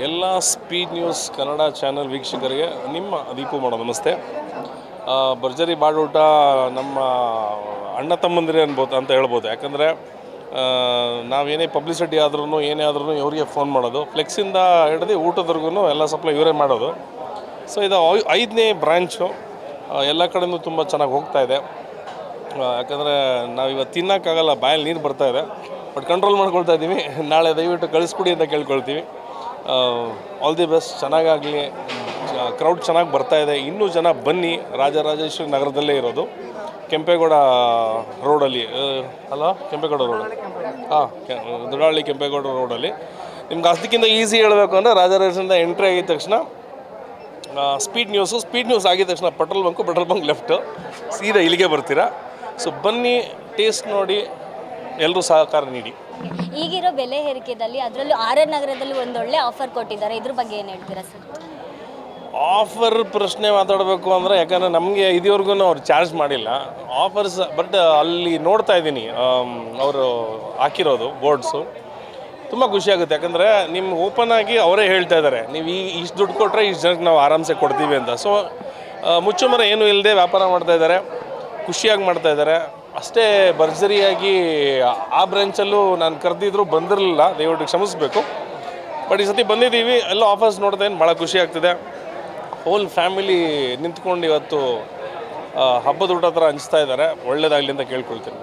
ಎಲ್ಲ speed news Kannada channel ವೀಕ್ಷಕರಿಗೆ ನಿಮ್ಮ ದೀಪು ಮಾಡೋ ನಮಸ್ತೆ. ಭರ್ಜರಿ ಬಾಡೂಟ ನಮ್ಮ ಅಣ್ಣ ತಮ್ಮಂದಿರೇ ಅನ್ಬೋದು ಅಂತ ಹೇಳ್ಬೋದು. ಯಾಕಂದರೆ ನಾವೇನೇ ಪಬ್ಲಿಸಿಟಿ ಆದ್ರೂ ಏನೇ ಆದ್ರೂ ಇವರಿಗೆ ಫೋನ್ ಮಾಡೋದು, ಫ್ಲೆಕ್ಸಿಂದ ಹಿಡಿದು ಊಟದವರೆಗೂ ಎಲ್ಲ ಸಪ್ಲೈ ಇವರೇ ಮಾಡೋದು. ಸೊ ಇದು 5ನೇ ಬ್ರ್ಯಾಂಚು. ಎಲ್ಲ ಕಡೆಯೂ ತುಂಬ ಚೆನ್ನಾಗಿ ಹೋಗ್ತಾ ಇದೆ. ಯಾಕಂದರೆ ನಾವಿವತ್ತು ತಿನ್ನೋಕ್ಕಾಗಲ್ಲ, ಬಾಯಲ್ಲಿ ನೀರು ಬರ್ತಾಯಿದೆ, ಬಟ್ ಕಂಟ್ರೋಲ್ ಮಾಡ್ಕೊಳ್ತಾ ಇದ್ದೀವಿ. ನಾಳೆ ದಯವಿಟ್ಟು ಕಳಿಸ್ಕೊಡಿ ಅಂತ ಕೇಳ್ಕೊಳ್ತೀವಿ. ಆಲ್ ದಿ ಬೆಸ್ಟ್, ಚೆನ್ನಾಗಾಗಲಿ. ಕ್ರೌಡ್ ಚೆನ್ನಾಗಿ ಬರ್ತಾಯಿದೆ. ಇನ್ನೂ ಜನ ಬನ್ನಿ. ರಾಜರಾಜೇಶ್ವರಿ ನಗರದಲ್ಲೇ ಇರೋದು, ಕೆಂಪೇಗೌಡ ರೋಡಲ್ಲಿ ಅಲ್ಲ, ಕೆಂಪೇಗೌಡ ರೋಡ್, ದುಡಾಳಿ ಕೆಂಪೇಗೌಡ ರೋಡಲ್ಲಿ. ನಿಮ್ಗೆ ಅದಕ್ಕಿಂತ ಈಸಿ ಹೇಳಬೇಕು ಅಂದರೆ ರಾಜರಾಜೇಶ್ವರಿಂದ ಎಂಟ್ರಿ ಆಗಿದ ತಕ್ಷಣ ಸ್ಪೀಡ್ ನ್ಯೂಸ್ ಆಗಿದ ತಕ್ಷಣ ಪೆಟ್ರೋಲ್ ಬಂಕ್ ಲೆಫ್ಟು, ಸೀದಾ ಇಲ್ಲಿಗೆ ಬರ್ತೀರಾ. ಸೊ ಬನ್ನಿ, ಟೇಸ್ಟ್ ನೋಡಿ, ಎಲ್ಲರೂ ಸಹಕಾರ ನೀಡಿ. ಈಗಿರೋ ಬೆಲೆ ಏರಿಕೆಯಲ್ಲಿ ಅದರಲ್ಲೂ ಆರ್ ನಗರದಲ್ಲಿ ಒಂದೊಳ್ಳೆ ಆಫರ್ ಕೊಟ್ಟಿದ್ದಾರೆ, ಇದ್ರ ಬಗ್ಗೆ ಏನು ಹೇಳ್ತೀರಾ ಸರ್? ಆಫರ್ ಪ್ರಶ್ನೆ ಮಾತಾಡಬೇಕು ಅಂದರೆ, ಯಾಕಂದರೆ ನಮಗೆ ಇದುವರೆಗೂ ಅವ್ರು ಚಾರ್ಜ್ ಮಾಡಿಲ್ಲ ಆಫರ್ಸ್. ಬಟ್ ಅಲ್ಲಿ ನೋಡ್ತಾ ಇದ್ದೀನಿ ಅವರು ಹಾಕಿರೋದು ಬೋರ್ಡ್ಸು, ತುಂಬ ಖುಷಿಯಾಗುತ್ತೆ. ಯಾಕಂದರೆ ನಿಮ್ಮ ಓಪನ್ ಆಗಿ ಅವರೇ ಹೇಳ್ತಾ ಇದ್ದಾರೆ, ನೀವು ಇಷ್ಟು ದುಡ್ಡು ಕೊಟ್ಟರೆ ಇಷ್ಟು ಜನಕ್ಕೆ ನಾವು ಆರಾಮ್ಸೆ ಕೊಡ್ತೀವಿ ಅಂತ. ಸೊ ಮುಚ್ಚುಮರ ಏನೂ ಇಲ್ಲದೆ ವ್ಯಾಪಾರ ಮಾಡ್ತಾಯಿದ್ದಾರೆ, ಖುಷಿಯಾಗಿ ಮಾಡ್ತಾಯಿದ್ದಾರೆ ಅಷ್ಟೇ. ಭರ್ಜರಿಯಾಗಿ ಆ ಬ್ರಾಂಚಲ್ಲೂ ನಾನು ಕರೆದಿದ್ರು ಬಂದಿರಲಿಲ್ಲ, ದಯವಿಟ್ಟು ಕ್ಷಮಿಸಬೇಕು. ಬಟ್ ಈ ಸತಿ ಬಂದಿದ್ದೀವಿ, ಎಲ್ಲ ಆಫರ್ಸ್ ನೋಡ್ತಾ ಭಾಳ ಖುಷಿ ಆಗ್ತಿದೆ. ಹೋಲ್ ಫ್ಯಾಮಿಲಿ ನಿಂತ್ಕೊಂಡು ಇವತ್ತು ಹಬ್ಬದ ಊಟ ಥರ ಹಂಚ್ತಾ ಇದ್ದಾರೆ. ಒಳ್ಳೆಯದಾಗಲಿ ಅಂತ ಕೇಳ್ಕೊಳ್ತೀನಿ.